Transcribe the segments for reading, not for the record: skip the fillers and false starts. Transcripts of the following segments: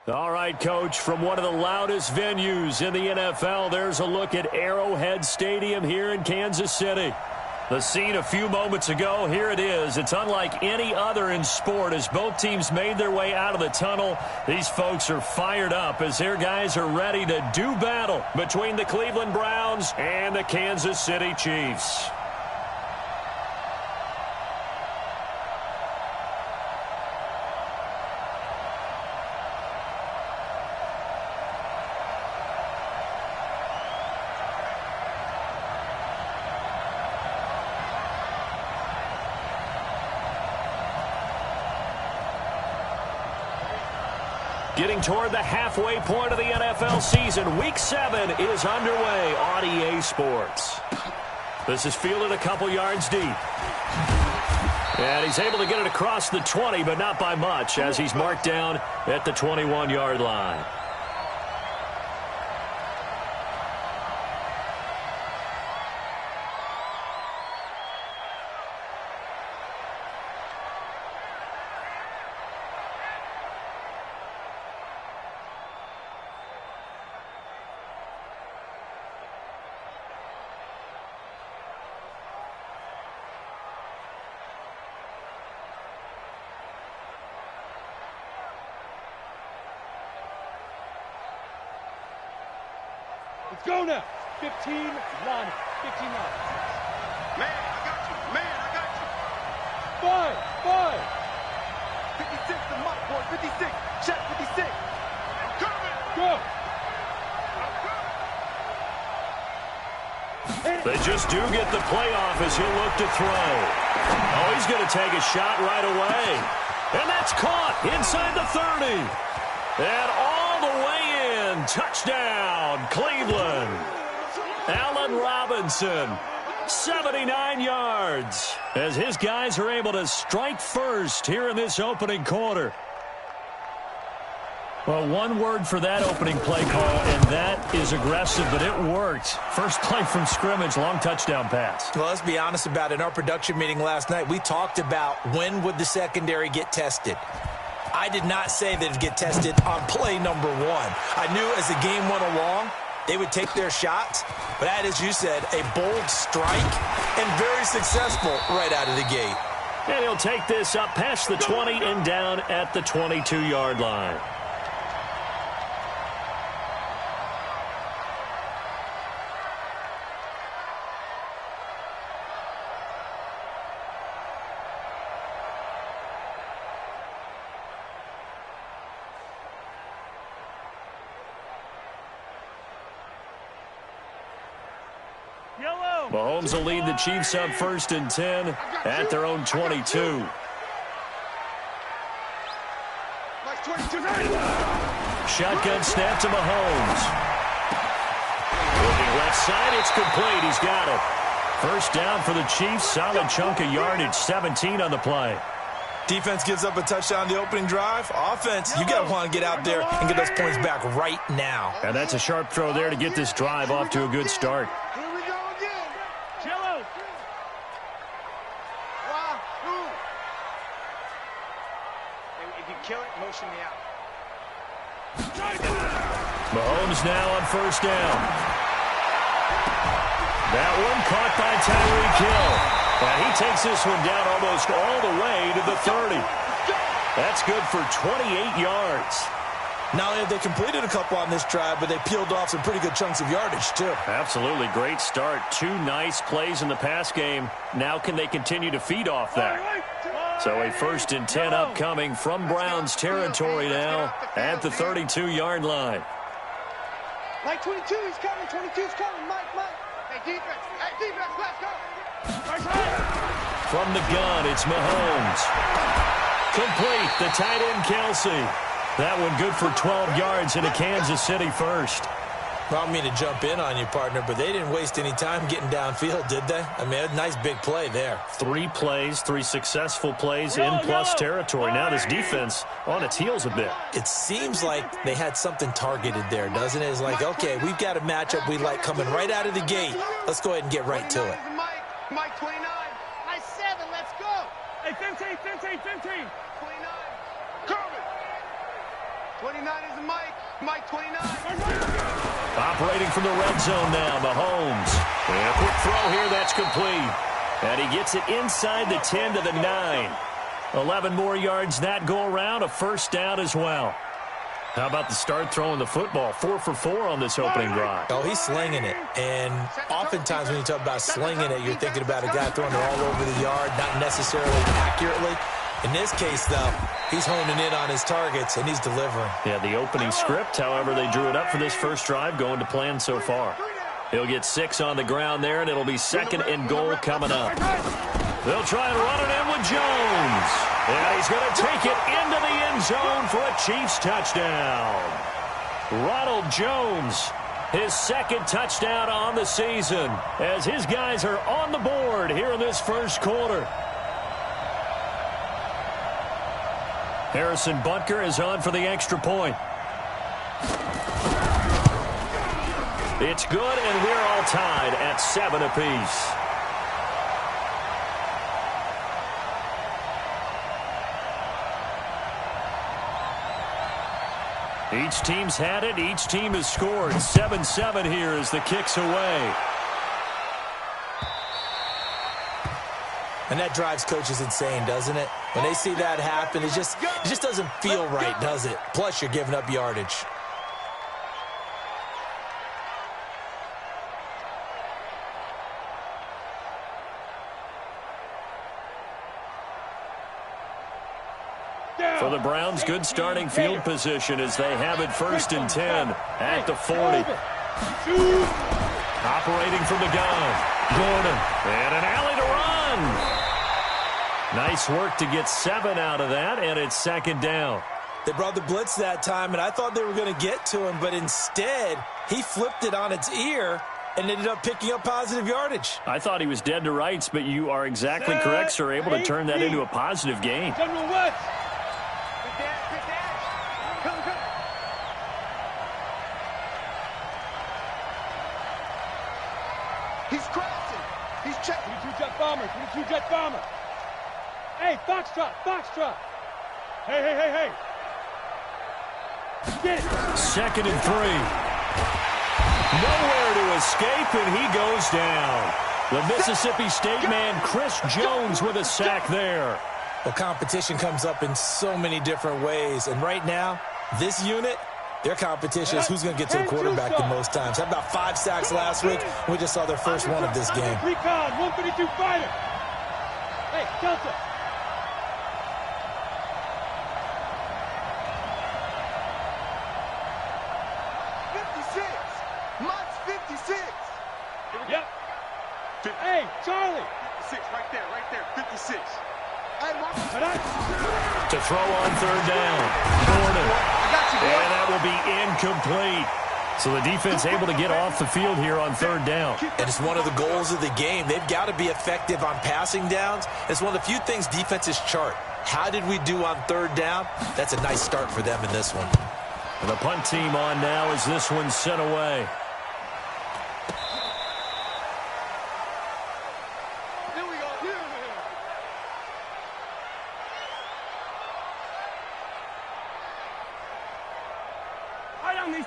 All right, Coach, from one of the loudest venues in the NFL, there's a look at Arrowhead Stadium here in Kansas City. The scene a few moments ago, here it is. It's unlike any other in sport as both teams made their way out of the tunnel. These folks are fired up as their guys are ready to do battle between the Cleveland Browns and the Kansas City Chiefs. Getting toward the halfway point of the NFL season, Week 7 is underway on EA Sports. This is fielded a couple yards deep. And he's able to get it across the 20, but not by much, as he's marked down at the 21-yard line. Let's go now. 15, line, 15 yards. Man, I got you. Man, I got you. 5. 56 to Mike, boy. 56. Check 56. I'm coming. Go. They just do get the playoff as he'll look to throw. Oh, he's going to take a shot right away. And that's caught inside the 30. And all the way in. Touchdown, Cleveland. Allen Robinson, 79 yards. As his guys are able to strike first here in this opening quarter. Well, one word for that opening play call, and that is aggressive, but it worked. First play from scrimmage, long touchdown pass. Well, let's be honest about it. In our production meeting last night, we talked about when would the secondary get tested. I did not say that it'd get tested on play number 1. I knew as the game went along, they would take their shots. But that, as you said, a bold strike and very successful right out of the gate. And he'll take this up past the 20 and down at the 22-yard line. Mahomes will lead the Chiefs up 1st and 10 at their own 22. Shotgun snap to Mahomes. Looking left side, it's complete. He's got it. First down for the Chiefs. Solid chunk of yardage, 17 on the play. Defense gives up a touchdown the opening drive. Offense, you got to want to get out there and get those points back right now. And that's a sharp throw there to get this drive off to a good start. Motion me out. Mahomes now on first down. That one caught by Tyreek Hill. And he takes this one down almost all the way to the 30. That's good for 28 yards. Not only have they completed a couple on this drive, but they peeled off some pretty good chunks of yardage, too. Absolutely. Great start. 2 nice plays in the pass game. Now can they continue to feed off that? So a 1st and 10 upcoming from Browns territory now at the 32-yard line. Like 22, he's coming. 22's coming. Mike. Hey, defense, let's go. From the gun, it's Mahomes. Complete, the tight end, Kelsey. That one good for 12 yards in a Kansas City first. I don't mean to jump in on you, partner, but they didn't waste any time getting downfield, did they? I mean, a nice big play there. 3 plays, 3 successful plays in plus territory. Now this defense on its heels a bit. It seems like they had something targeted there, doesn't it? It's like, okay, we've got a matchup we like coming right out of the gate. Let's go ahead and get right to it. Mike 29. Nice 7, let's go. Hey, 15. 29. Coming. 29 is Mike. Mike 29. Operating from the red zone now, Mahomes. And a quick throw here, that's complete. And he gets it inside the 10 to the 9. 11 more yards that go around, a first down as well. How about the start throwing the football? 4 for 4 on this opening drive. Oh, he's slinging it. And oftentimes when you talk about slinging it, you're thinking about a guy throwing it all over the yard, not necessarily accurately. In this case, though, he's honing in on his targets, and he's delivering. Yeah, the opening script, however, they drew it up for this first drive, going to plan so far. He'll get 6 on the ground there, and it'll be 2nd and goal coming up. They'll try and run it in with Jones. And he's going to take it into the end zone for a Chiefs touchdown. Ronald Jones, his 2nd touchdown on the season, as his guys are on the board here in this first quarter. Harrison Butker is on for the extra point. It's good, and we're all tied at 7 apiece. Each team's had it. Each team has scored. 7-7 here as the kick's away. And that drives coaches insane, doesn't it? When they see that happen, it just doesn't feel right, does it? Plus, you're giving up yardage. For the Browns, good starting field position as they have it 1st and 10 at the 40. Operating from the gun, Gordon, and an alley to run. Nice work to get 7 out of that, and it's 2nd down. They brought the blitz that time, and I thought they were going to get to him, but instead, he flipped it on its ear and ended up picking up positive yardage. I thought he was dead to rights, but you are exactly correct, sir. Able to turn that into a positive gain. General West. He's crossing. He's checking. 22-jet bomber. 22-jet bomber. Hey, Foxtrot. Foxtrot. Hey. Get it. 2nd and 3. Nowhere to escape, and he goes down. The Mississippi State man, Chris Jones, with a sack there. Well, competition comes up in so many different ways, and right now, this unit, their competition is who's going to get to the quarterback the most times. How about 5 sacks last week? We just saw their first one of this game. Recon, 152 fighter. Hey, Delta. Yep. Hey, Charlie. 56, right there, 56. Hey, Mark. To throw on 3rd down. Gordon. And that will be incomplete. So the defense able to get off the field here on 3rd down. And it's one of the goals of the game. They've got to be effective on passing downs. It's one of the few things defenses chart. How did we do on 3rd down? That's a nice start for them in this one. And the punt team on now as this one's sent away.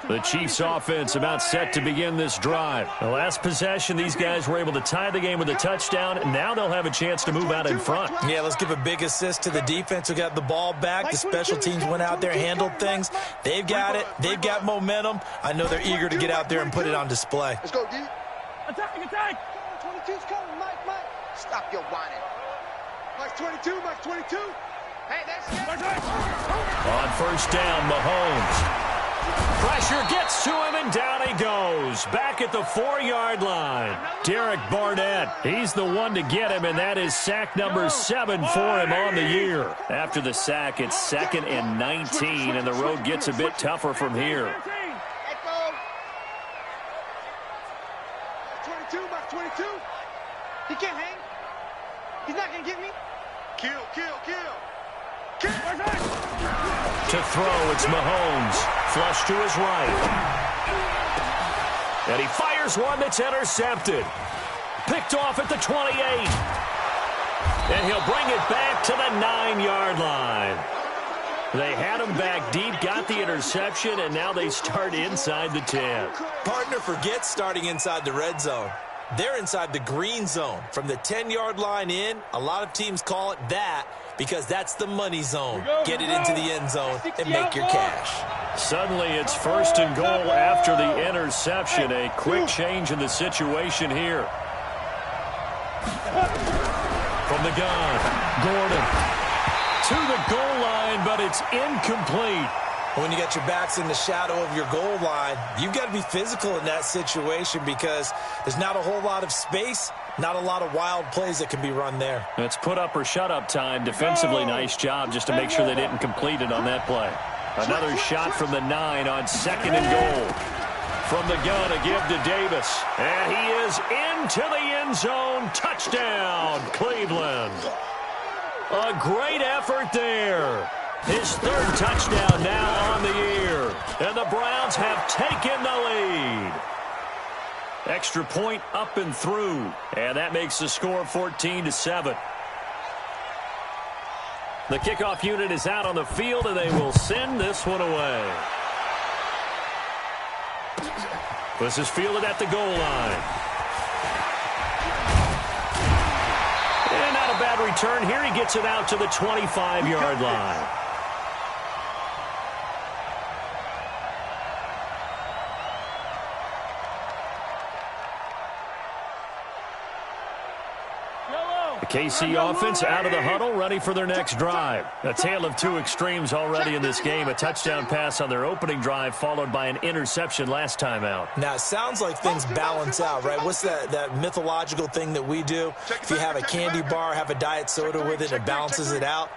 The Chiefs offense about set to begin this drive. The last possession, these guys were able to tie the game with a touchdown, and now they'll have a chance to move out in front. Yeah, let's give a big assist to the defense who got the ball back. The special teams went out there, handled things. They've got it. They've got momentum. I know they're eager to get out there and put it on display. Let's go, D. Attack. 22's coming, Mike. Stop your whining. Mike's 22, Mike's 22. Hey, that's it. On 1st down, Mahomes. Pressure gets to him, and down he goes. Back at the 4-yard line. Derek Barnett, he's the one to get him, and that is sack number 7 for him on the year. After the sack, it's 2nd and 19, and the road gets a bit tougher from here. 22, Mike 22. He can't hang. He's not going to get me. Kill. To throw, it's Mahomes. Flush to his right. And he fires one that's intercepted. Picked off at the 28. And he'll bring it back to the 9-yard line. They had him back deep, got the interception, and now they start inside the 10. Partner, forget starting inside the red zone. They're inside the green zone. From the 10-yard line in, a lot of teams call it that because that's the money zone. Get it into the end zone and make your cash. Suddenly it's 1st and goal after the interception. A quick change in the situation here. From the gun, Gordon to the goal line, but it's incomplete. When you got your backs in the shadow of your goal line, you've got to be physical in that situation because there's not a whole lot of space, not a lot of wild plays that can be run there. It's put up or shut up time. Defensively, nice job just to make sure they didn't complete it on that play. Another shot from the 9 on 2nd and goal. From the gun, a give to Davis. And he is into the end zone. Touchdown, Cleveland. A great effort there. His 3rd touchdown now on the year. And the Browns have taken the lead. Extra point up and through. And that makes the score 14-7. The kickoff unit is out on the field, and they will send this one away. This is fielded at the goal line. And not a bad return here. He gets it out to the 25-yard line. The KC offense out of the huddle, ready for their next drive. A tale of two extremes already in this game. A touchdown pass on their opening drive, followed by an interception last time out. Now, it sounds like things balance out, right? What's that mythological thing that we do? If you have a candy bar, have a diet soda with it, it balances it out.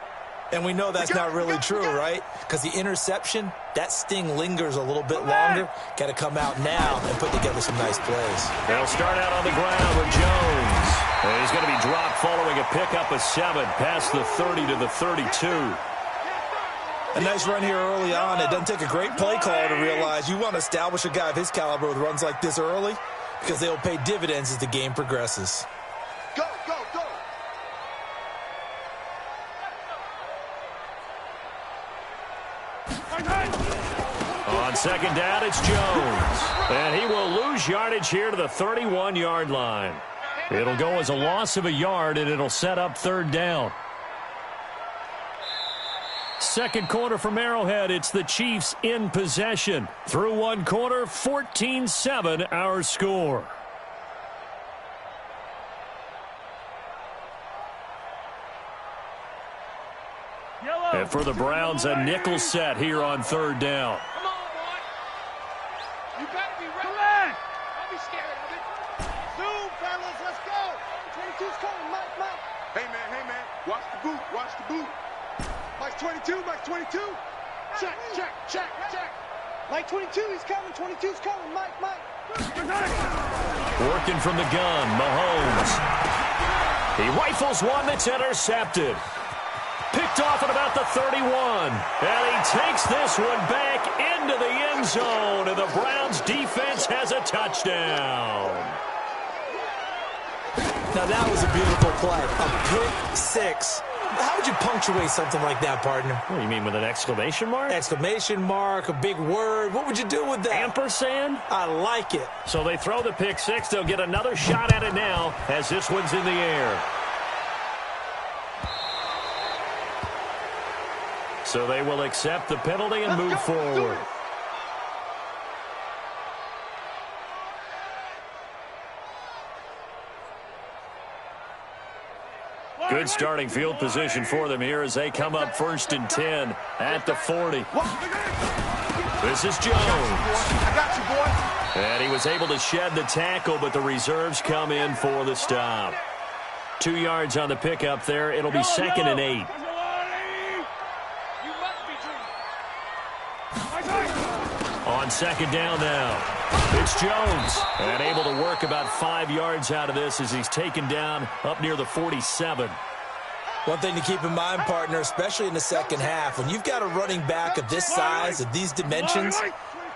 And we know that's not really true, right? Because the interception, that sting lingers a little bit longer. Got to come out now and put together some nice plays. They'll start out on the ground with Jones. And he's going to be dropped following a pickup of 7 past the 30 to the 32. A nice run here early on. It doesn't take a great play caller to realize you want to establish a guy of his caliber with runs like this early because they'll pay dividends as the game progresses. Go, go, go. On second down, it's Jones. And he will lose yardage here to the 31-yard line. It'll go as a loss of a yard, and it'll set up third down. Second quarter from Arrowhead. It's the Chiefs in possession. Through one quarter, 14-7 our score. And for the Browns, a nickel set here on third down. Come on, boy. You better be ready. Don't be scared of it. Zoom, fellas. Let's go. 22's coming. Mike. Hey, man. Watch the boot. Mike's 22. Check. Mike 22, he's coming. 22's coming. Mike. Working from the gun, Mahomes. He rifles one that's intercepted. Picked off at about the 31. And he takes this one back into the end zone. And the Browns defense has a touchdown. Now that was a beautiful play. A pick six. How would you punctuate something like that, partner? What do you mean, with an exclamation mark? Exclamation mark, a big word. What would you do with that? Ampersand? I like it. So they throw the pick six. They'll get another shot at it now as this one's in the air. So they will accept the penalty and move forward. Good starting field position for them here as they come up 1st and 10 at the 40. This is Jones. I got you, boy. And he was able to shed the tackle, but the reserves come in for the stop. 2 yards on the pickup there. It'll be 2nd and 8. On second down now, it's Jones. And able to work about 5 yards out of this as he's taken down up near the 47. One thing to keep in mind, partner, especially in the second half, when you've got a running back of this size, of these dimensions,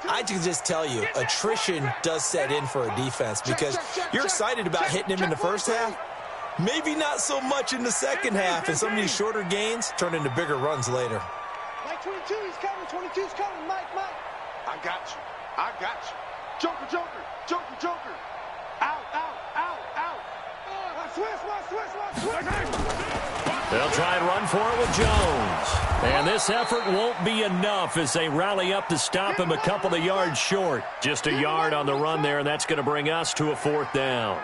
I can just tell you, attrition does set in for a defense because you're excited about hitting him in the first half. Maybe not so much in the second half, and some of these shorter gains turn into bigger runs later. Mike Mike 22, he's coming. 22's coming. Mike. I got you. Joker. Out. Swiss. They'll try and run for it with Jones. And this effort won't be enough as they rally up to stop him a couple of yards short. Just a yard on the run there, and that's going to bring us to a 4th down.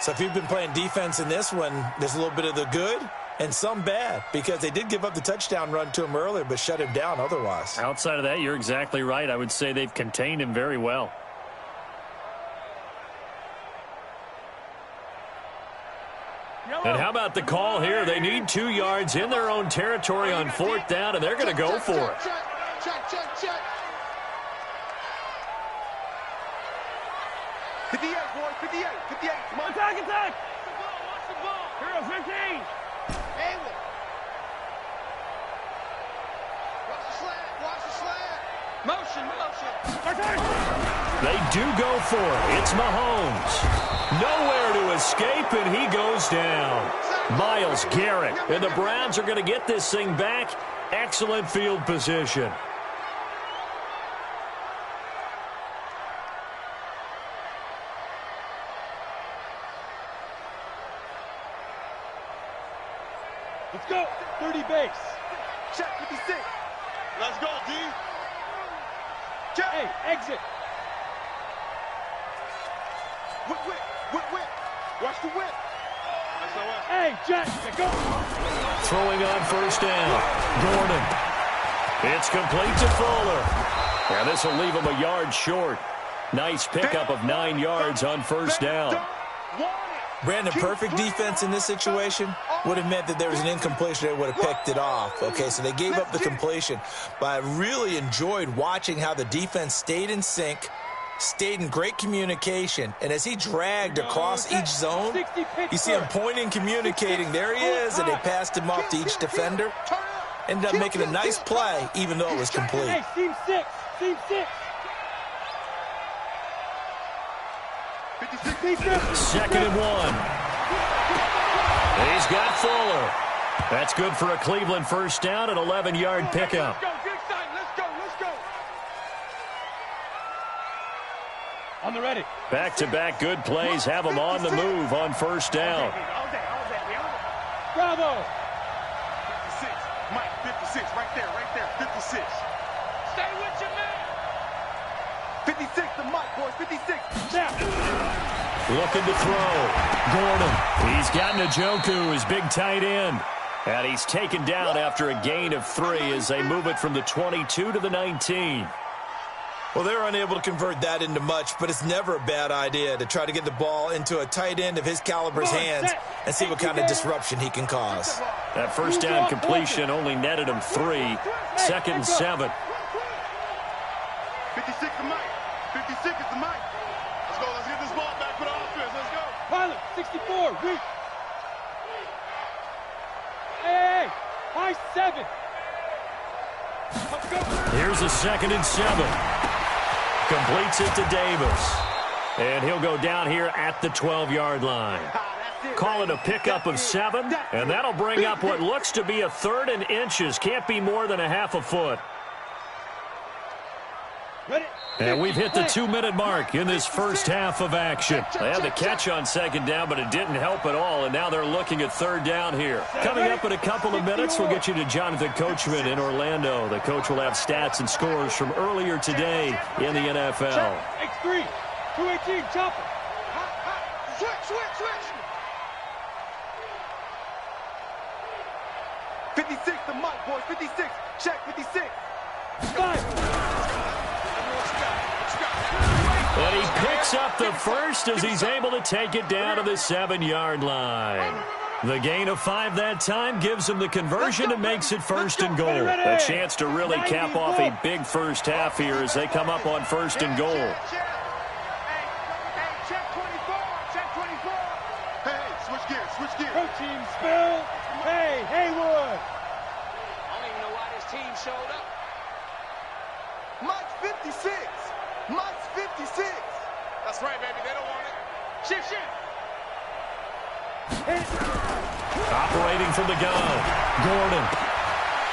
So if you've been playing defense in this one, there's a little bit of the good and some bad, because they did give up the touchdown run to him earlier but shut him down otherwise. Outside of that, you're exactly right. I would say they've contained him very well. And how about the call here? They need 2 yards in their own territory on 4th down, and they're going to go for it. Check. 58, boys, 58. Come on. Attack! Watch the ball! Hero 15! Hayward. Watch the slant. Motion. They do go for it. It's Mahomes. Nowhere to escape, and he goes down. Myles Garrett. And the Browns are going to get this thing back. Excellent field position. Let's go. 30 base. Check 56. Let's go, D. Check. Hey, exit. Whip. Watch the whip. Hey, Jack, go. Throwing on 1st down. Gordon. It's complete to Fuller. And this will leave him a yard short. Nice pickup of 9 yards on 1st down. Brandon, perfect defense in this situation would have meant that there was an incompletion. They would have picked it off. Okay, so they gave up the completion. But I really enjoyed watching how the defense stayed in sync, stayed in great communication, and as he dragged across each zone, you see him pointing, communicating. There he is, and they passed him off to each defender. Ended up making a nice play, even though it was complete. Hey, team 6. 2nd and 1. He's got Fuller. That's good for a Cleveland 1st down, an 11-yard pickup. Let's go. On the ready. Back-to-back good plays have him on the move on 1st down. Bravo. 56. Mike, 56. Right there. 56. Stay with your man! 56 to Mike, boys. 56. Looking to throw. Gordon. He's got Njoku, his big tight end. And he's taken down after a gain of 3 as they move it from the 22 to the 19. Well, they're unable to convert that into much, but it's never a bad idea to try to get the ball into a tight end of his caliber's hands and see what kind of disruption he can cause. That 1st down completion only netted him 3. 2nd and 7. 56 to Mike. 56 is to Mike. Let's go. Let's get this ball back for the offense. Let's go. Pilot, 64. Weak. Hey. High 7. Let's go. Here's a 2nd and 7. Completes it to Davis. And he'll go down here at the 12-yard line. Call it a pickup of 7, and that'll bring up what looks to be a 3rd and inches. Can't be more than a half a foot. And we've hit the 2-minute mark in this first half of action. They had the catch on 2nd down, but it didn't help at all, and now they're looking at 3rd down here. Coming up in a couple of minutes, we'll get you to Jonathan Coachman in Orlando. The coach will have stats and scores from earlier today in the NFL. X3, 218, chopper. Switch. 56 to Mike, boys. 56. Check 56. 5. And he picks up the first as he's able to take it down to the 7-yard line. The gain of 5 that time gives him the conversion and makes it 1st and goal. A chance to really cap off a big first half here as they come up on 1st and goal. Hey, check 24. Check 24. Hey, switch gears. Protein spill. Hey, Haywood. I don't even know why this team showed up. Mike's 56. Mike's 56. That's right, baby. They don't want it. Shift. Operating from the gun. Gordon.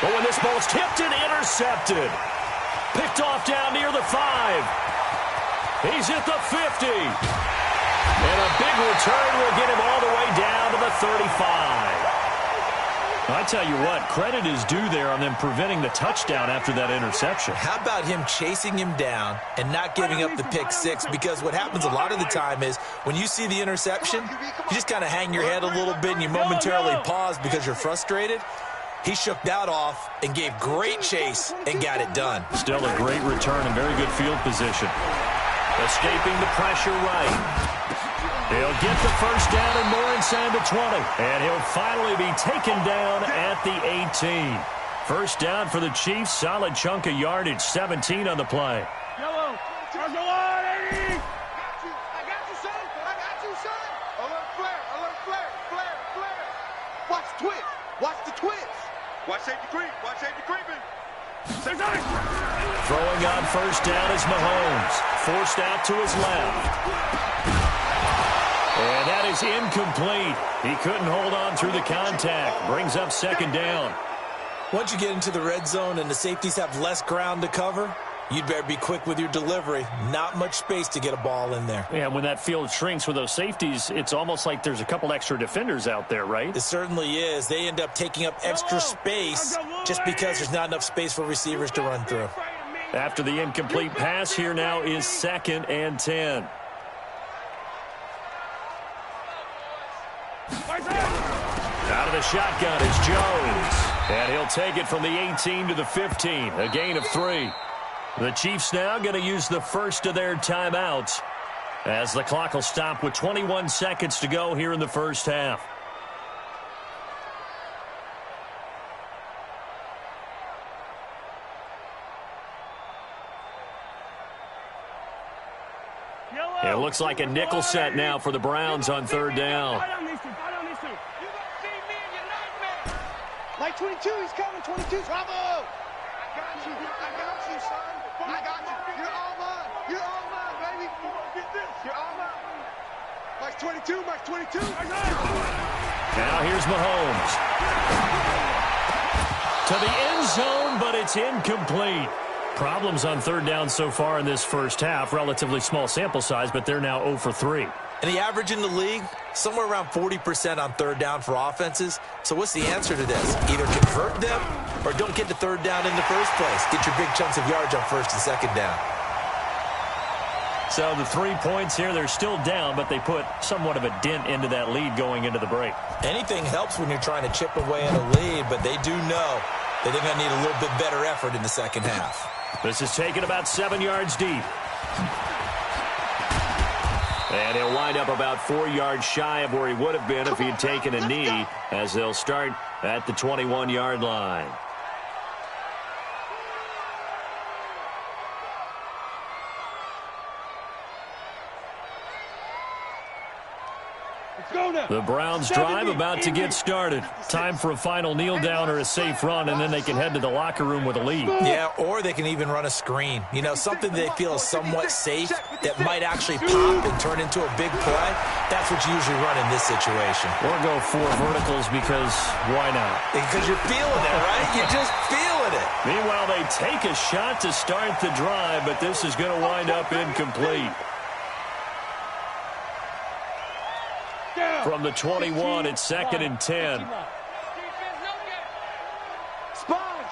But when this ball's tipped and intercepted. Picked off down near the 5. He's at the 50. And a big return will get him all the way down to the 35. I tell you what, credit is due there on them preventing the touchdown after that interception. How about him chasing him down and not giving up the pick six? Because what happens a lot of the time is when you see the interception, you just kind of hang your head a little bit and you momentarily pause because you're frustrated. He shook that off and gave great chase and got it done. Still a great return and very good field position. Escaping the pressure right. He'll get the first down and more inside the 20. And he'll finally be taken down at the 18. First down for the Chiefs. Solid chunk of yardage. 17 on the play. Yellow. Charge the line, 80. I got you, son. I got you, son. Alert flare. Alert flare. Flare. Flare. Watch the twist. Watch the twist. Watch safety creep. Watch safety creeping. Throwing on first down is Mahomes. Forced out to his left. And that is incomplete. He couldn't hold on through the contact. Brings up second down. Once you get into the red zone and the safeties have less ground to cover, you'd better be quick with your delivery. Not much space to get a ball in there. Yeah, when that field shrinks with those safeties, it's almost like there's a couple extra defenders out there, right? It certainly is. They end up taking up extra space just because there's not enough space for receivers to run through. After the incomplete pass, here now is 2nd and 10. Out of the shotgun is Jones. And he'll take it from the 18 to the 15. A gain of 3. The Chiefs now going to use the first of their timeouts as the clock will stop with 21 seconds to go here in the first half. It looks like a nickel set now for the Browns on third down. Like 22, he's coming. 22, Bravo. I got you, son. I got you. You're all mine. You're all mine, baby. Get this. You're all mine. Mike 22, Mike 22. Now here's Mahomes. To the end zone, but it's incomplete. Problems on third down so far in this first half. Relatively small sample size, but they're now 0 for 3. And the average in the league, somewhere around 40% on third down for offenses. So what's the answer to this? Either convert them or don't get to third down in the first place. Get your big chunks of yards on first and second down. So the 3 points here, they're still down, but they put somewhat of a dent into that lead going into the break. Anything helps when you're trying to chip away at a lead, but they do know that they're going to need a little bit better effort in the second half. This is taken about 7 yards deep. And he'll wind up about 4 yards shy of where he would have been if he had taken a knee, as they'll start at the 21-yard line. The Browns drive about to get started. Time for a final kneel down or a safe run, and then they can head to the locker room with a lead. Yeah, or they can even run a screen. You know, something they feel is somewhat safe that might actually pop and turn into a big play. That's what you usually run in this situation. Or go 4 verticals because why not? Because you're feeling it, right? You're just feeling it. Meanwhile, they take a shot to start the drive, but this is going to wind up incomplete. From the 21, it's 2nd and 10. Sponge.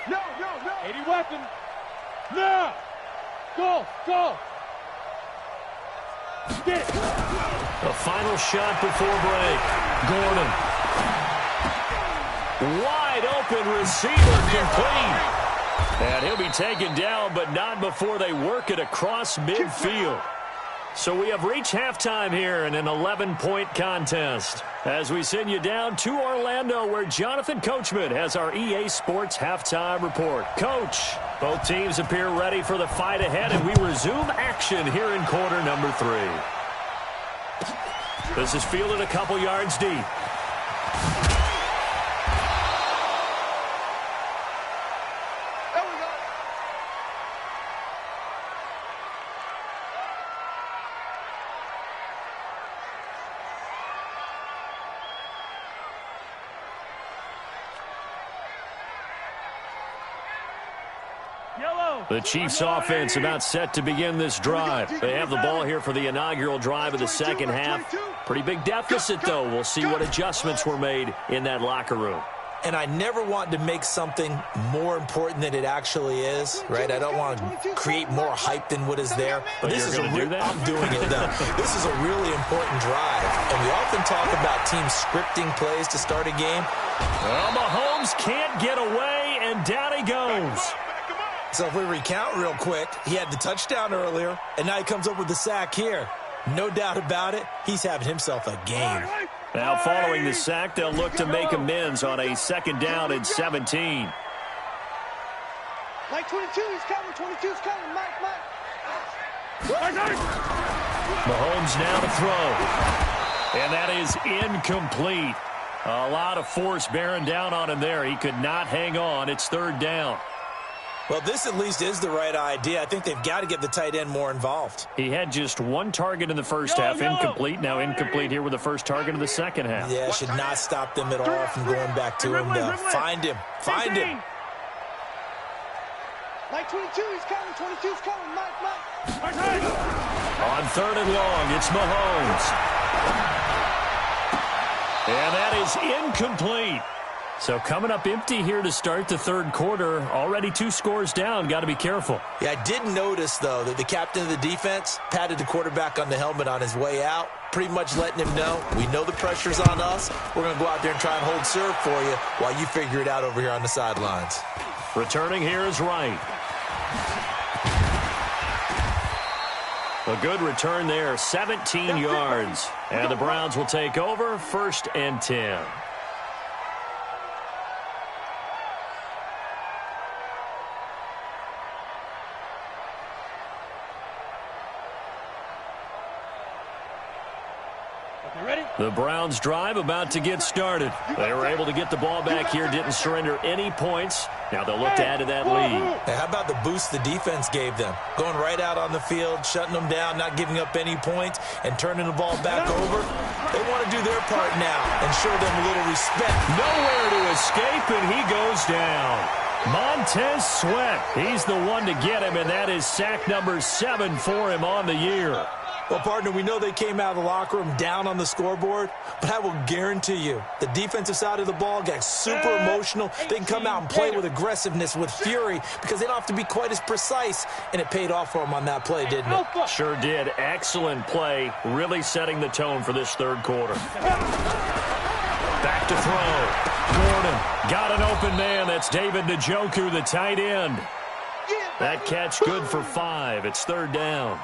No. 80 weapon. No. Go. Get it. A final shot before break. Gordon. Wide open receiver complete. And he'll be taken down, but not before they work it across midfield. So we have reached halftime here in an 11-point contest as we send you down to Orlando, where Jonathan Coachman has our EA Sports halftime report. Coach, both teams appear ready for the fight ahead, and we resume action here in quarter number 3. This is fielded a couple yards deep. The Chiefs offense about set to begin this drive. They have the ball here for the inaugural drive of the second half. Pretty big deficit, though. We'll see what adjustments were made in that locker room. And I never want to make something more important than it actually is, right? I don't want to create more hype than what is there. But this is going to do that? I'm doing it, though. This is a really important drive. And we often talk about teams scripting plays to start a game. Well, Mahomes can't get away, and down he goes. So if we recount real quick, he had the touchdown earlier, and now he comes up with the sack here. No doubt about it, he's having himself a game. Now, following the sack, they'll look to make amends on a second down and 17. Like 22, he's coming. 22's coming. Mike. Mahomes now to throw. And that is incomplete. A lot of force bearing down on him there. He could not hang on. It's third down. Well, this at least is the right idea. I think they've got to get the tight end more involved. He had just one target in the first half, incomplete. Now incomplete here with the first target of the second half. Yeah, should not stop them at all from going back to him. Find him. Find him. Like 22, he's coming. 22's coming. Mike. On third and long, it's Mahomes. And that is incomplete. So coming up empty here to start the third quarter. Already 2 scores down. Got to be careful. Yeah, I did notice, though, that the captain of the defense patted the quarterback on the helmet on his way out, pretty much letting him know, we know the pressure's on us. We're going to go out there and try and hold serve for you while you figure it out over here on the sidelines. Returning here is Wright. A good return there, 17 yards. And the Browns will take over, 1st and 10. The Browns drive about to get started. They were able to get the ball back here, didn't surrender any points. Now they'll look to add to that lead. Hey, how about the boost the defense gave them? Going right out on the field, shutting them down, not giving up any points, and turning the ball back over. They want to do their part now and show them a little respect. Nowhere to escape, and he goes down. Montez Sweat, he's the one to get him, and that is sack number 7 for him on the year. Well, partner, we know they came out of the locker room down on the scoreboard, but I will guarantee you the defensive side of the ball got super emotional. They can come out and play with aggressiveness, with fury, because they don't have to be quite as precise, and it paid off for them on that play, didn't it? Sure did. Excellent play, really setting the tone for this third quarter. Back to throw. Gordon got an open man. That's David Njoku, the tight end. That catch good for 5. It's third down.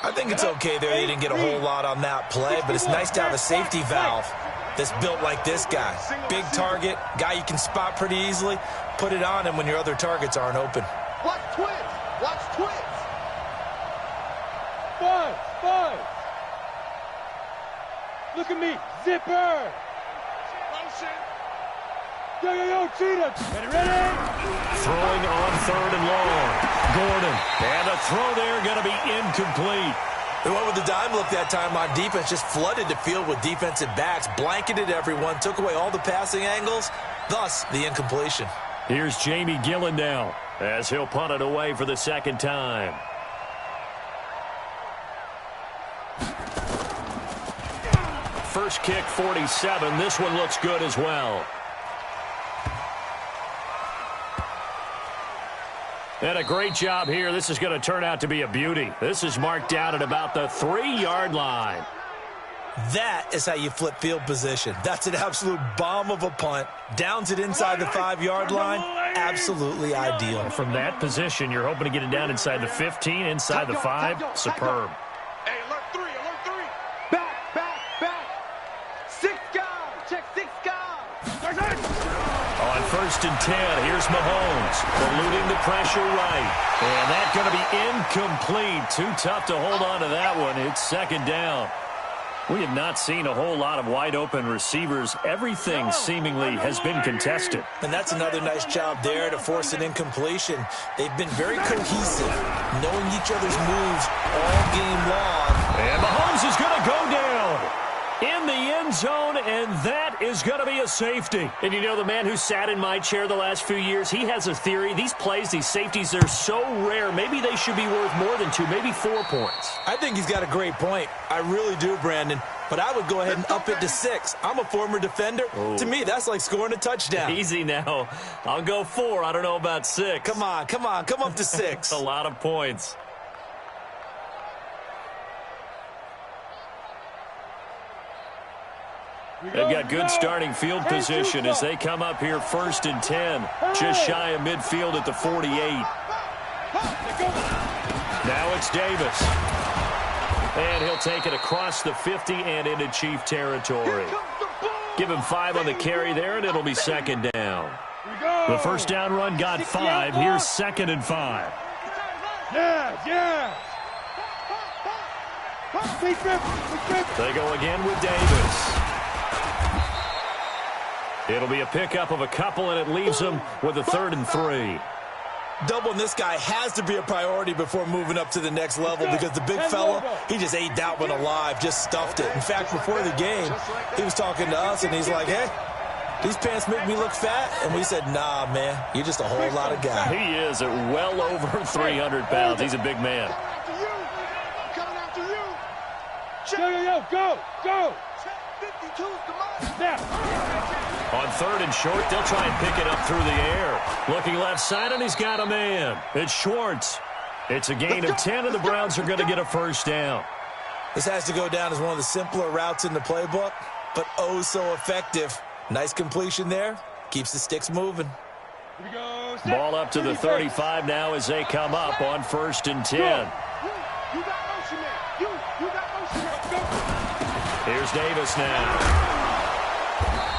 I think it's okay there. They didn't get a whole lot on that play, but it's nice to have a safety valve that's built like this guy. Big target, guy you can spot pretty easily. Put it on him when your other targets aren't open. Watch twins. Watch twins. 5. Look at me. Zipper. Yo, Cheetah. Ready? Throwing on third and long. Gordon. And a throw there going to be incomplete. They went with the dime look that time on defense, just flooded the field with defensive backs, blanketed everyone, took away all the passing angles, thus the incompletion. Here's Jamie Gillen now as he'll punt it away for the second time. First kick, 47. This one looks good as well. And a great job here. This is going to turn out to be a beauty. This is marked down at about the 3-yard line. That is how you flip field position. That's an absolute bomb of a punt. Downs it inside the 5-yard line. Absolutely ideal. From that position, you're hoping to get it down inside the 15, inside the 5. Superb. Hey, alert 3. Back. 6 guys. Check 6 guys. On 1st and 10, here's Mahomes, eluding the pressure right. And that's going to be incomplete. Too tough to hold on to that one. It's second down. We have not seen a whole lot of wide-open receivers. Everything seemingly has been contested. And that's another nice job there to force an incompletion. They've been very cohesive, knowing each other's moves all game long. And Mahomes is going to go down in the end end zone, and that is going to be a safety. And you know, the man who sat in my chair the last few years, he has a theory. These plays, these safeties, they're so rare. Maybe they should be worth more than 2, maybe 4 points. I think he's got a great point. I really do, Brandon. But I would go ahead and up it to 6. I'm a former defender. Oh. To me, that's like scoring a touchdown. Easy now. I'll go 4. I don't know about 6. Come on. Come up to 6. A lot of points. They've got good starting field position as they come up here 1st and 10. Just shy of midfield at the 48. Now it's Davis. And he'll take it across the 50 and into Chief territory. Give him 5 on the carry there, and it'll be 2nd down. The first down run got 5. Here's 2nd and 5. Yeah. They go again with Davis. It'll be a pickup of a couple, and it leaves them with a 3rd and 3. Doubling this guy has to be a priority before moving up to the next level because the big fella, he just ate that one alive, just stuffed it. In fact, before the game, he was talking to us, and he's like, hey, these pants make me look fat. And we said, nah, man, you're just a whole lot of guy. He is at well over 300 pounds. He's a big man. Coming after you. Go. Check 52's the money. Now. On 3rd and short, they'll try and pick it up through the air. Looking left side, and he's got a man. It's Schwartz. It's a gain of 10, and the Browns are going to get a 1st down. This has to go down as one of the simpler routes in the playbook, but oh so effective. Nice completion there. Keeps the sticks moving. Ball up to the 35 now as they come up on 1st and 10. You got motion man. You got motion man. Here's Davis now.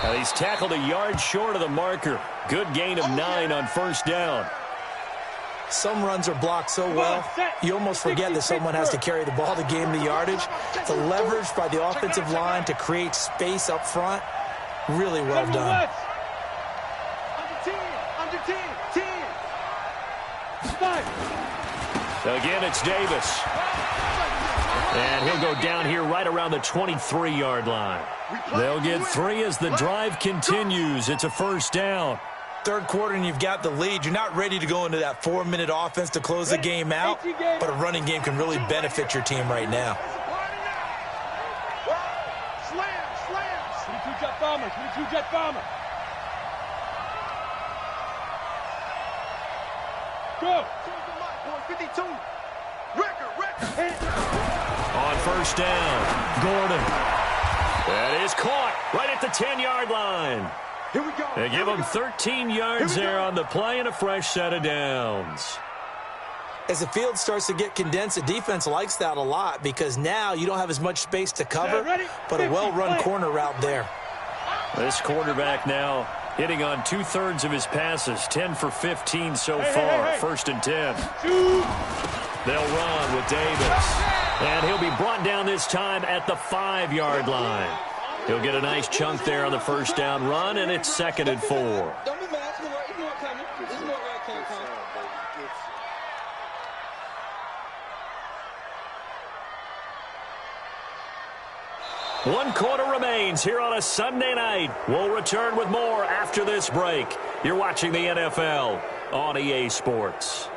Now he's tackled a yard short of the marker. Good gain of 9 on 1st down. Some runs are blocked so well, you almost forget that someone has to carry the ball to gain the yardage. The leverage by the offensive line to create space up front, really well done. Under 10. Again, it's Davis. And he'll go down here right around the 23-yard line. They'll get 3 as the drive continues. It's a 1st down. 3rd quarter and you've got the lead. You're not ready to go into that 4-minute offense to close the game out, but a running game can really benefit your team right now. Slam. 22 jet bomber. Go. 52. Record. On 1st down, Gordon. That is caught right at the 10-yard line. Here we go. They give him 13 yards there on the play and a fresh set of downs. As the field starts to get condensed, the defense likes that a lot because now you don't have as much space to cover, but a well-run corner route there. This quarterback now hitting on 2/3 of his passes, 10 for 15 so far. 1st and 10. They'll run with Davis. And he'll be brought down this time at the 5-yard line. He'll get a nice chunk there on the 1st down run, and it's 2nd and 4. Don't be mad. It's more coming. It's more coming. One quarter remains here on a Sunday night. We'll return with more after this break. You're watching the NFL on EA Sports.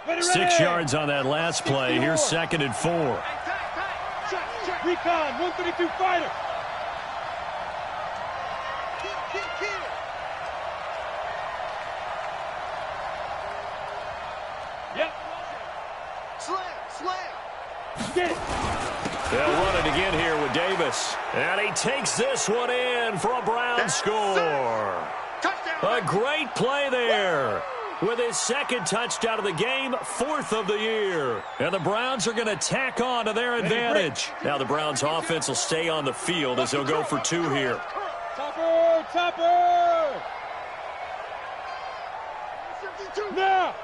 Ready. 6 yards on that last play. Here's 2nd and 4. Check. Recon. 132 fighter. Yep. Slam. Get it. They'll run it again here with Davis. And he takes this one in for a Brown score. A great play there. With his 2nd touchdown of the game, 4th of the year. And the Browns are going to tack on to their advantage. Now the Browns offense will stay on the field as they'll go for 2 here. Topper. 52. Now.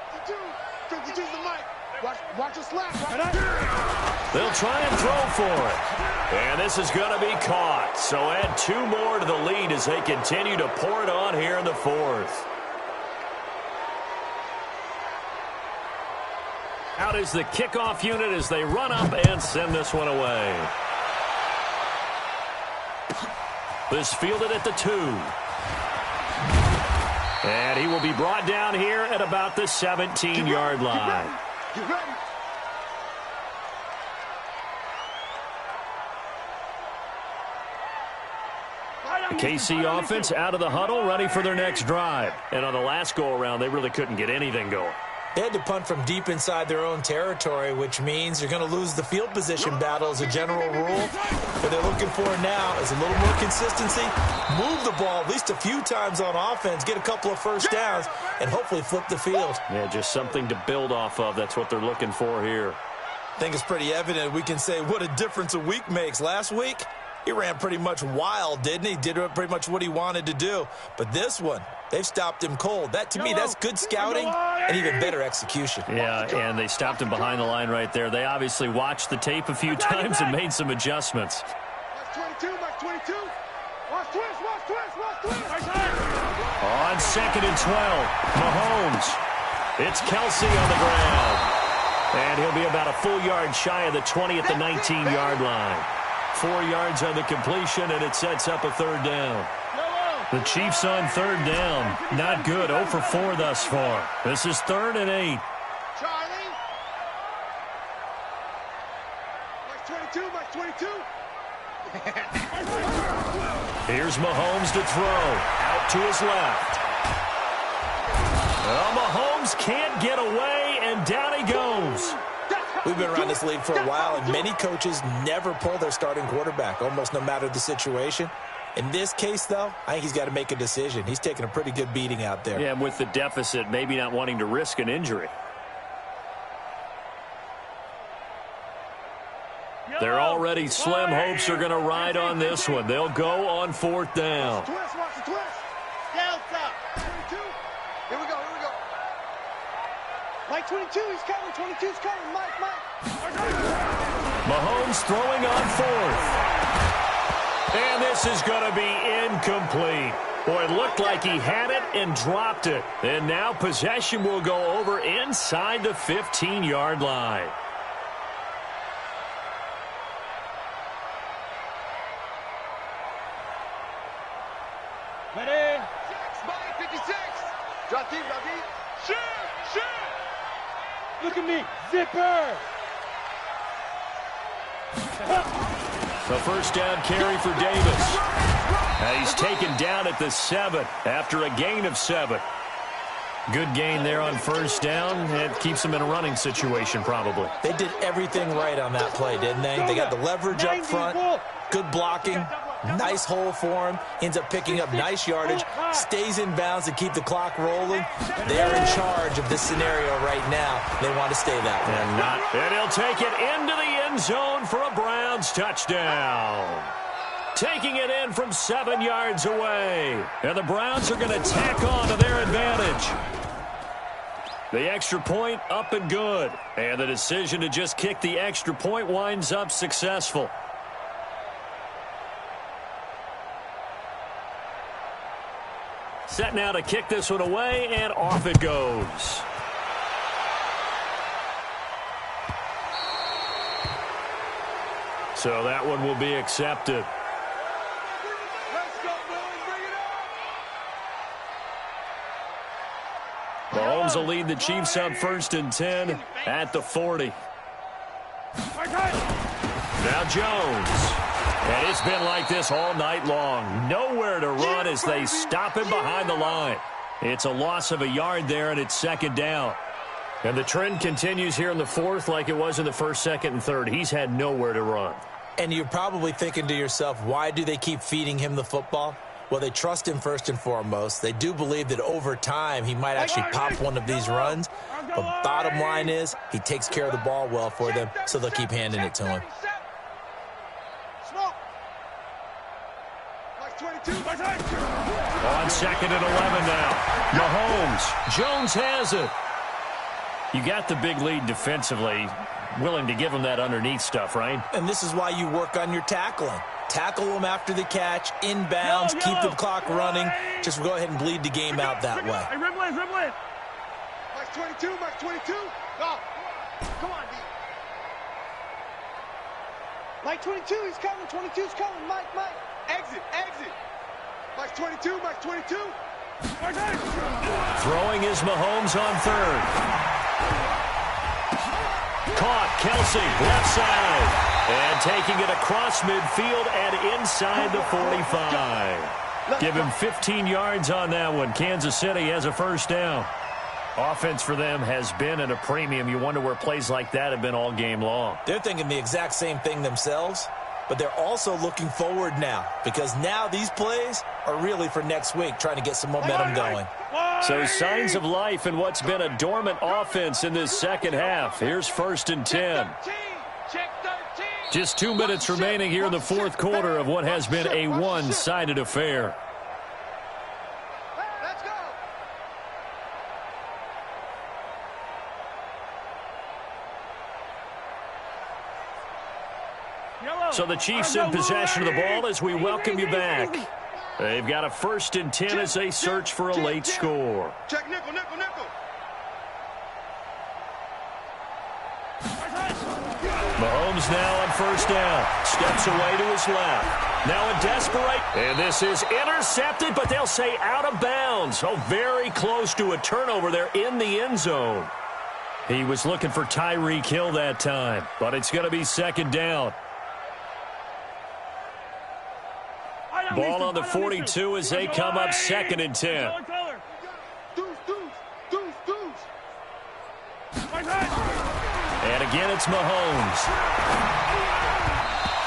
52's the mic. Watch the slap. They'll try and throw for it. And this is going to be caught. So add 2 more to the lead as they continue to pour it on here in the 4th. Out is the kickoff unit as they run up and send this one away. This fielded at the 2. And he will be brought down here at about the 17-yard line. Get ready. The KC offense out of the huddle, ready for their next drive. And on the last go-around, they really couldn't get anything going. They had to punt from deep inside their own territory, which means you're going to lose the field position battle as a general rule. What they're looking for now is a little more consistency, move the ball at least a few times on offense, get a couple of first downs, and hopefully flip the field. Yeah, just something to build off of. That's what they're looking for here. I think it's pretty evident. We can say what a difference a week makes. Last week, he ran pretty much wild, didn't he? Did pretty much what he wanted to do. But this one, they've stopped him cold. That, to me, that's good scouting and even better execution. Yeah, and they stopped him behind the line right there. They obviously watched the tape a few times and made some adjustments. Watch 22, watch 22. Watch twist. On 2nd and 12, Mahomes. It's Kelsey on the ground. And he'll be about a full yard shy of the 20 at the 19-yard line. 4 yards on the completion, and it sets up a 3rd down. The Chiefs on 3rd down. Not good. 0 for 4 thus far. This is 3rd and 8. Charlie. Watch 22. Here's Mahomes to throw. Out to his left. Well, Mahomes can't get away, and down he goes. We've been around this league for a while, and many coaches never pull their starting quarterback, almost no matter the situation. In this case, though, I think he's got to make a decision. He's taking a pretty good beating out there. Yeah, and with the deficit, maybe not wanting to risk an injury. They're already slim hopes are going to ride on this one. They'll go on 4th down. Watch the twist. Delta. 22. Here we go. Mike 22, he's coming. 22's coming. Mike. Mahomes throwing on 4th. And this is going to be incomplete. Boy, it looked like he had it and dropped it. And now possession will go over inside the 15-yard line. Ready? Mike 56. Drop deep. Shoot. Look at me. Zipper. The 1st down carry for Davis. He's taken down at the 7 after a gain of 7. Good gain there on 1st down. It keeps them in a running situation probably. They did everything right on that play, didn't they? They got the leverage up front, good blocking, nice hole for him, ends up picking up nice yardage, stays in bounds to keep the clock rolling. They're in charge of this scenario right now. They want to stay that way. And he'll take it into the end zone for a Browns touchdown. Taking it in from 7 yards away. And the Browns are going to tack on to their advantage. The extra point up and good. And the decision to just kick the extra point winds up successful. Set now to kick this one away, and off it goes. So that one will be accepted. Let's go, boys. Bring it on. Mahomes will lead the Chiefs up 1st and 10 at the 40. Now Jones. And it's been like this all night long. Nowhere to run as they stop him behind the line. It's a loss of a yard there, and it's 2nd down. And the trend continues here in the 4th like it was in the 1st, 2nd, and 3rd. He's had nowhere to run. And you're probably thinking to yourself, why do they keep feeding him the football? Well, they trust him first and foremost. They do believe that over time he might actually pop one of these runs. But bottom line is he takes care of the ball well for them, so they'll keep handing it to him. On 2nd and 11 now. Mahomes. Jones has it. You got the big lead defensively, willing to give them that underneath stuff, right? And this is why you work on your tackling. Tackle them after the catch, inbounds, keep the clock running. Just go ahead and bleed the game out that way. Hey, Rimlin. Max 22, Max 22. Go. Come on, D. Mike 22, he's coming. 22's coming. Mike. Exit. Max 22, Max 22. Throwing is Mahomes on third. Caught, Kelsey, left side. And taking it across midfield and inside the 45. Give him 15 yards on that one. Kansas City has a first down. Offense for them has been at a premium. You wonder where plays like that have been all game long. They're thinking the exact same thing themselves, but they're also looking forward now because now these plays are really for next week, trying to get some momentum going. So signs of life in what's been a dormant offense in this second half. Here's 1st and 10. Check 13. Just 2 minutes remaining here in the fourth quarter of what has been a one-sided affair. Let's go. So the Chiefs in possession of the ball as we welcome you back. They've got a 1st and 10 as they search for a late score. Check nickel. Mahomes now on first down. Steps away to his left. Now a desperate. And this is intercepted, but they'll say out of bounds. Oh, very close to a turnover there in the end zone. He was looking for Tyreek Hill that time, but it's going to be 2nd down. Ball on the 42 as they come up 2nd and 10. And again, it's Mahomes.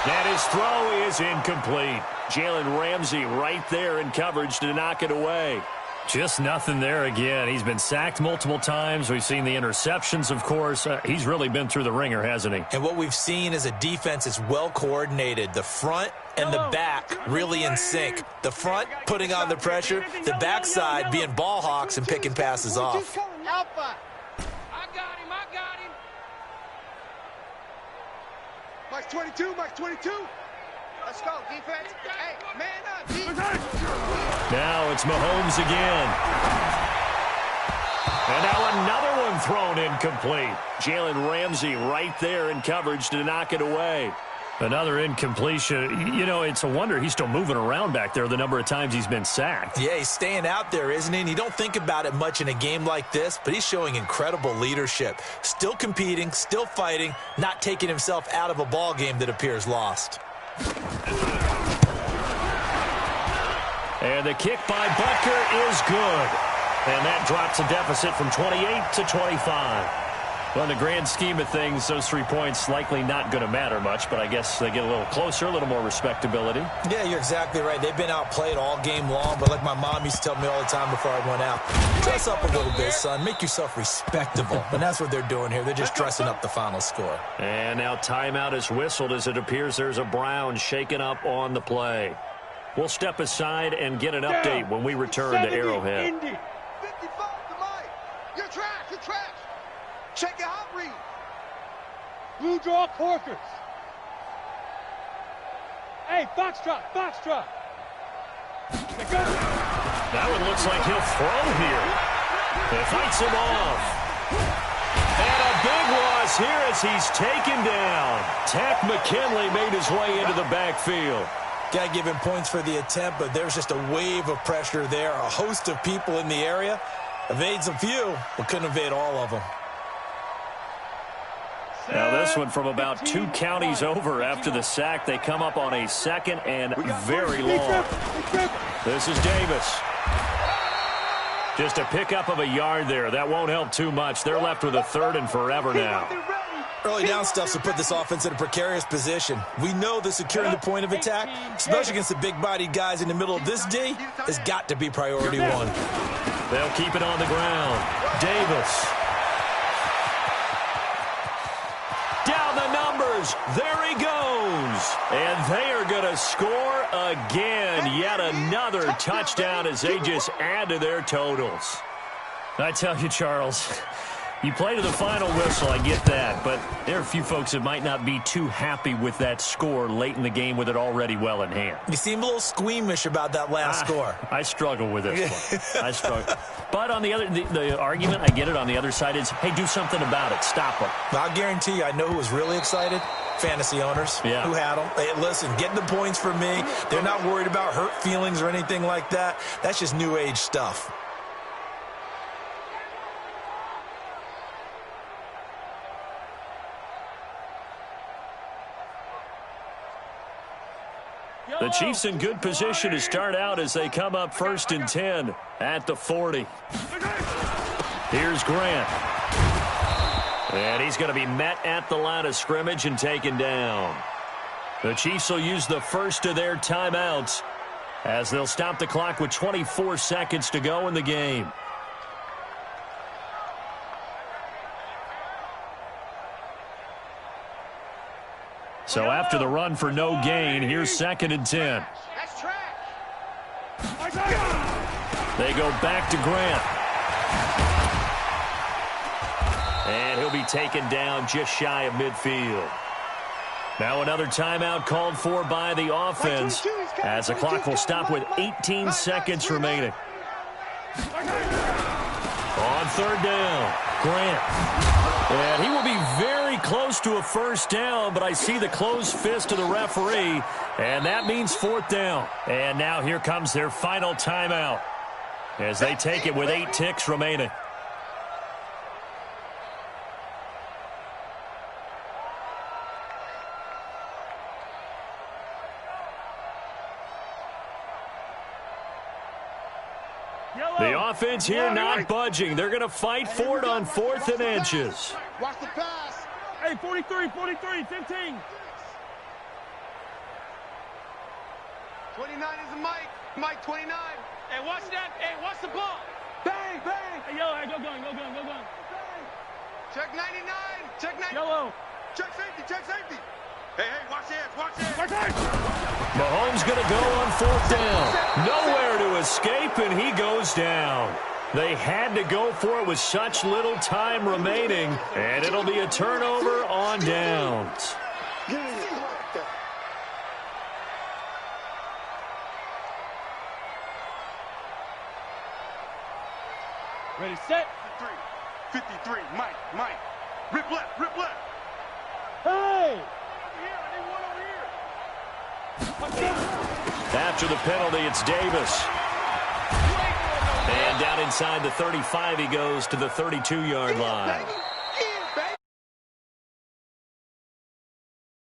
And his throw is incomplete. Jalen Ramsey right there in coverage to knock it away. Just nothing there again. He's been sacked multiple times. We've seen the interceptions, of course. He's really been through the ringer, hasn't he? And what we've seen is a defense that's well coordinated. The front and the back really in sync. The front putting on the pressure, the backside being ball hawks and picking passes off. Alpha. I got him. Max 22, Max 22. Let's go, defense. Hey, man up, defense. Now it's Mahomes again. And now another one thrown incomplete. Jalen Ramsey right there in coverage to knock it away. Another incompletion. You know, it's a wonder he's still moving around back there the number of times he's been sacked. Yeah, he's staying out there, isn't he? And you don't think about it much in a game like this, but he's showing incredible leadership. Still competing, still fighting, not taking himself out of a ball game that appears lost. And the kick by Butker is good. And that drops a deficit from 28 to 25. Well, in the grand scheme of things, those 3 points likely not going to matter much, but I guess they get a little closer, a little more respectability. Yeah, you're exactly right. They've been outplayed all game long, but like my mom used to tell me all the time before I went out, dress up a little bit, son. Make yourself respectable. And that's what they're doing here. They're just dressing up the final score. And now timeout is whistled as it appears there's a Brown shaken up on the play. We'll step aside and get an update when we return to Arrowhead. 55 to Mike. You're trash. Check your hot read. Blue draw Corkers. Hey, Foxtrot. That one looks like he'll throw here. It fights him off. And a big loss here as he's taken down. Takk McKinley made his way into the backfield. Got to give him points for the attempt, but there's just a wave of pressure there. A host of people in the area. Evades a few, but couldn't evade all of them. Now this one from about 2 counties over after the sack. They come up on a 2nd and very long. This is Davis. Just a pickup of a yard there. That won't help too much. They're left with a 3rd and forever now. Early down stuff to put this offense in a precarious position. We know that securing the point of attack, especially against the big-bodied guys in the middle of this D, has got to be priority 1. They'll keep it on the ground. Davis. Down the numbers. There he goes. And they are going to score again. Yet another touchdown as they just add to their totals. I tell you, Charles, You play to the final whistle, I get that, but there are a few folks that might not be too happy with that score late in the game with it already well in hand. You seem a little squeamish about that last score. I struggle with this one. I struggle. But on the argument, I get it, on the other side is, hey, do something about it. Stop them. I'll guarantee you, I know who was really excited. Fantasy owners who had them. Hey, listen, getting the points for me. They're not worried about hurt feelings or anything like that. That's just new age stuff. The Chiefs in good position to start out as they come up 1st and 10 at the 40. Here's Grant. And he's going to be met at the line of scrimmage and taken down. The Chiefs will use the first of their timeouts as they'll stop the clock with 24 seconds to go in the game. So after the run for no gain, here's 2nd and 10. That's trash. They go back to Grant. And he'll be taken down just shy of midfield. Now another timeout called for by the offense as the clock will stop with 18 seconds remaining. On 3rd down, Grant. And he will be very close to a 1st down, but I see the closed fist of the referee, and that means 4th down. And now here comes their final timeout as they take it with 8 ticks remaining. The offense here not budging. They're going to fight for it on 4th and inches. Watch the pass. Hey, 43, 15. 29 is a Mike. Mike 29. Hey, watch that. Hey, watch the ball. Bang, bang. Hey, yo, hey, go gun. Check 99. Check 99. Yellow. Check safety. Hey, watch hands. Mahomes going to go on 4th down. Nowhere to escape, and he goes down. They had to go for it with such little time remaining, and it'll be a turnover on downs. Ready, set. 53. Mike. Rip left. Hey! After the penalty, it's Davis. And down inside the 35 he goes to the 32-yard line.